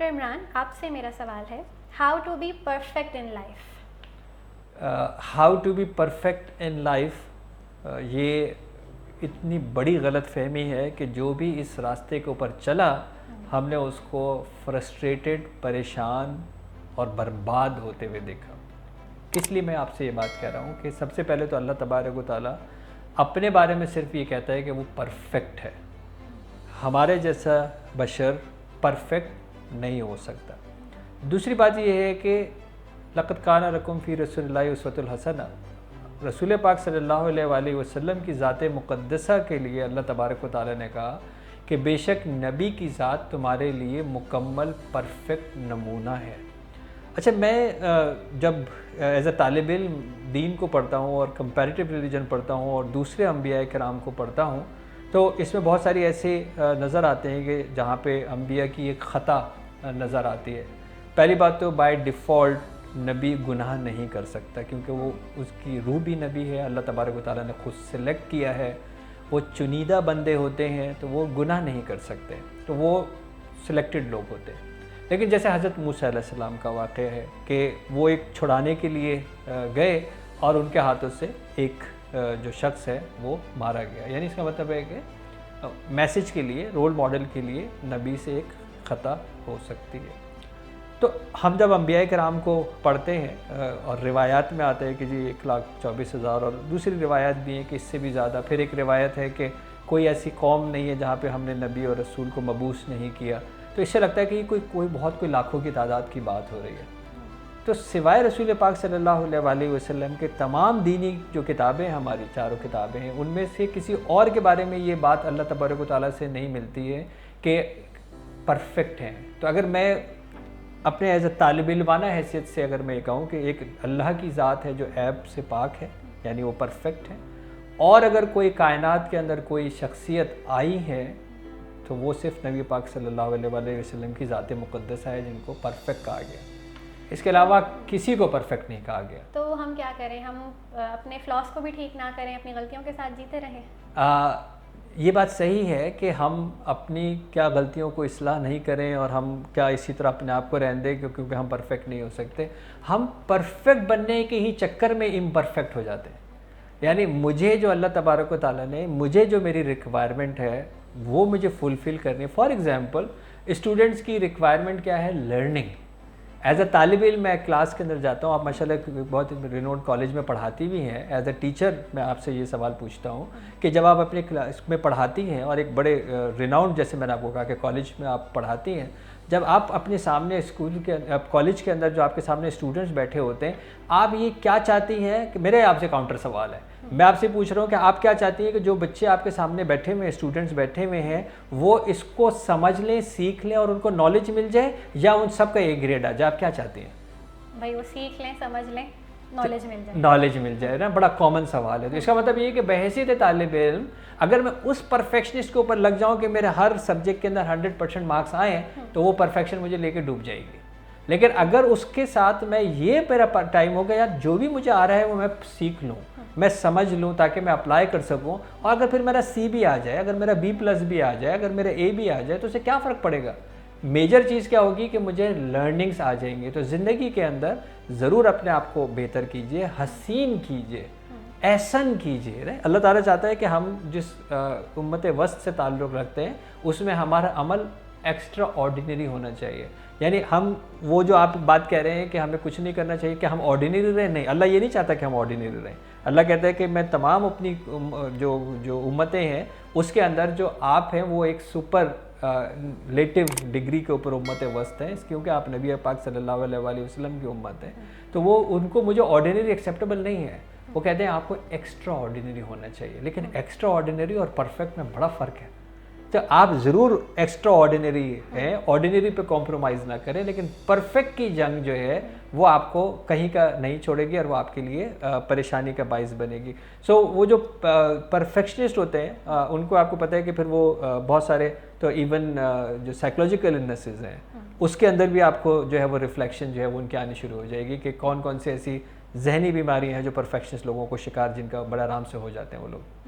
Doctor Imran, आपसे मेरा सवाल है, how to be perfect in life. How to be perfect in life, ये इतनी बड़ी गलत फहमी है कि जो भी इस रास्ते के ऊपर चला हमने उसको फ्रस्ट्रेटेड, परेशान और बर्बाद होते हुए देखा। किस लिए मैं आपसे ये बात कह रहा हूँ कि सबसे पहले तो अल्लाह तबारक व तआला अपने बारे में सिर्फ ये कहता है कि वो परफेक्ट है। हमारे जैसा बशर परफेक्ट नहीं हो सकता। दूसरी बात ये है कि लक़द काना लकुम फ़ी रसूलिल्लाहि उस्वतुन हसना, रसूल पाक सल्लल्लाहु अलैहि वसल्लम की ज़ात मुक़द्दसा के लिए अल्लाह तबारक व तआला ने कहा कि बेशक नबी की ज़ात तुम्हारे लिए मुकम्मल परफेक्ट नमूना है। अच्छा, मैं जब एज़ अ तालिब इल्म दीन को पढ़ता हूँ और कंपैरेटिव रिलीजन पढ़ता हूँ और दूसरे अंबिया किराम को पढ़ता हूँ तो इसमें बहुत सारी ऐसे नज़र आते हैं कि जहाँ पे अंबिया की एक ख़ता नज़र आती है। पहली बात तो बाय डिफ़ॉल्ट नबी गुनाह नहीं कर सकता, क्योंकि वो उसकी रूह भी नबी है, अल्लाह तबारक व तआला ने खुद सेलेक्ट किया है। वो चुनीदा बंदे होते हैं तो वो गुनाह नहीं कर सकते, तो वो सिलेक्टेड लोग होते हैं। लेकिन जैसे हज़रत मूसा अलैहिस्सलाम का वाक़या है कि वो एक छुड़ाने के लिए गए और उनके हाथों से एक जो शख्स है वो मारा गया। यानी इसका मतलब है कि मैसेज के लिए, रोल मॉडल के लिए नबी से एक ख़ता हो सकती है। तो हम जब अंबिया किराम को पढ़ते हैं और रिवायात में आते हैं कि जी 1,24,000 और दूसरी रिवायत भी है कि इससे भी ज़्यादा, फिर एक रिवायत है कि कोई ऐसी कौम नहीं है जहाँ पे हमने नबी और रसूल को मबूस नहीं किया, तो इससे लगता है कि कोई लाखों की तादाद की बात हो रही है। तो सिवाय रसूल पाक सल्लल्लाहु अलैहि वसल्लम के तमाम दीनी जो किताबें हमारी चारों किताबें हैं, उनमें से किसी और के बारे में ये बात अल्लाह तबारक व तआला से नहीं मिलती है कि परफेक्ट हैं। तो अगर मैं अपने एज अ तालिब इल्माना हैसियत से अगर मैं ये कहूँ कि एक अल्लाह की ज़ात है जो ऐब से पाक है, यानी वो परफेक्ट है, और अगर कोई कायनात के अंदर कोई शख्सियत आई है तो वो सिर्फ नबी पाक सल्लल्लाहु अलैहि वसल्लम की ज़ात मुक़द्दसा है जिनको परफेक्ट कहा गया। इसके अलावा किसी को परफेक्ट नहीं कहा गया। तो हम क्या करें, हम अपने फ्लॉस को भी ठीक ना करें, अपनी गलतियों के साथ जीते रहें? ये बात सही है कि हम अपनी क्या गलतियों को इस्लाह नहीं करें और हम क्या इसी तरह अपने आप को रहने दें क्योंकि हम परफेक्ट नहीं हो सकते। हम परफेक्ट बनने के ही चक्कर में इम्परफेक्ट हो जाते हैं। यानी मुझे जो अल्लाह तबारक व तआला ने, मुझे जो मेरी रिक्वायरमेंट है वो मुझे फुलफ़िल करनी है। फॉर एग्ज़ाम्पल, स्टूडेंट्स की रिक्वायरमेंट क्या है? लर्निंग। एज अ तालिब इल्म मैं क्लास के अंदर जाता हूँ, आप माशाल्लाह बहुत रिनोड कॉलेज में पढ़ाती भी हैं। एज अ टीचर मैं आपसे ये सवाल पूछता हूँ कि जब आप अपने क्लास में पढ़ाती हैं और एक बड़े रिनाउंड, जैसे मैंने आपको कहा कि कॉलेज में आप पढ़ाती हैं, जब आप अपने सामने स्कूल के कॉलेज के अंदर जो आपके सामने स्टूडेंट्स बैठे होते हैं, आप ये क्या चाहती हैं कि मेरे आपसे काउंटर सवाल है, मैं आपसे पूछ रहा हूँ कि आप क्या चाहती हैं कि जो बच्चे आपके सामने बैठे हुए हैं, स्टूडेंट्स बैठे हुए हैं, वो इसको समझ लें, सीख लें और उनको नॉलेज मिल जाए, या उन सब का एक ग्रेड आ जाए? आप क्या चाहती हैं? भाई वो सीख लें, समझ लें, नॉलेज मिल जाए। नॉलेज मिल जाए ना, बड़ा कॉमन सवाल है। तो इसका मतलब ये है कि बहैसियत तालिब इल्म अगर मैं उस परफेक्शनिस्ट के ऊपर लग जाऊँ कि मेरे हर सब्जेक्ट के अंदर 100% मार्क्स आएँ तो वो परफेक्शन मुझे लेके डूब जाएगी। लेकिन अगर उसके साथ मैं ये मेरा टाइम होगा यार, जो भी मुझे आ रहा है वो मैं सीख लूँ, मैं समझ लूँ ताकि मैं अप्लाई कर सकूँ, और अगर फिर मेरा C भी आ जाए, अगर मेरा B+ भी आ जाए, अगर मेरा A भी आ जाए, तो उससे क्या फ़र्क पड़ेगा? मेजर चीज़ क्या होगी कि मुझे लर्निंग्स आ जाएंगी। तो ज़िंदगी के अंदर ज़रूर अपने आप को बेहतर कीजिए, हसीन कीजिए, एहसन कीजिए। नहीं, अल्लाह ताला चाहता है कि हम जिस उम्मत वस्त से ताल्लुक़ रखते हैं उसमें हमारा अमल एक्स्ट्रा ऑर्डिनरी होना चाहिए। यानी हम वो जो आप बात कह रहे हैं कि हमें कुछ नहीं करना चाहिए कि हम ऑर्डिनरी रहें, नहीं, अल्लाह ये नहीं चाहता कि हम ऑर्डिनरी रहें। अल्लाह कहता है कि मैं तमाम अपनी जो उम्मतें हैं उसके अंदर जो आप हैं वो एक सुपर लेटिव डिग्री के ऊपर उम्मत वस्त है, क्योंकि आप नबी पाक सल्लल्लाहु अलैहि वसल्लम की उम्मत है। तो वो उनको मुझे ऑर्डिनरी एक्सेप्टेबल नहीं है। वो कहते हैं आपको एक्स्ट्रा ऑर्डिनरी होना चाहिए। लेकिन एक्स्ट्रा ऑर्डिनरी और परफेक्ट में बड़ा फ़र्क है। तो आप ज़रूर एक्स्ट्रा ऑर्डिनरी हैं, ऑर्डिनरी पे कॉम्प्रोमाइज़ ना करें, लेकिन परफेक्ट की जंग जो है वो आपको कहीं का नहीं छोड़ेगी और वो आपके लिए परेशानी का बाइस बनेगी। सो वो जो परफेक्शनिस्ट होते हैं उनको आपको पता है कि फिर वो बहुत सारे, तो इवन जो साइकोलॉजिकल इलनेसेस हैं उसके अंदर भी आपको जो है वो रिफ्लेक्शन जो है वो उनके आनी शुरू हो जाएगी कि कौन कौन सी ऐसी जहनी बीमारियाँ हैं जो परफेक्शनिस्ट लोगों को शिकार, जिनका बड़ा आराम से हो जाते हैं वो लोग।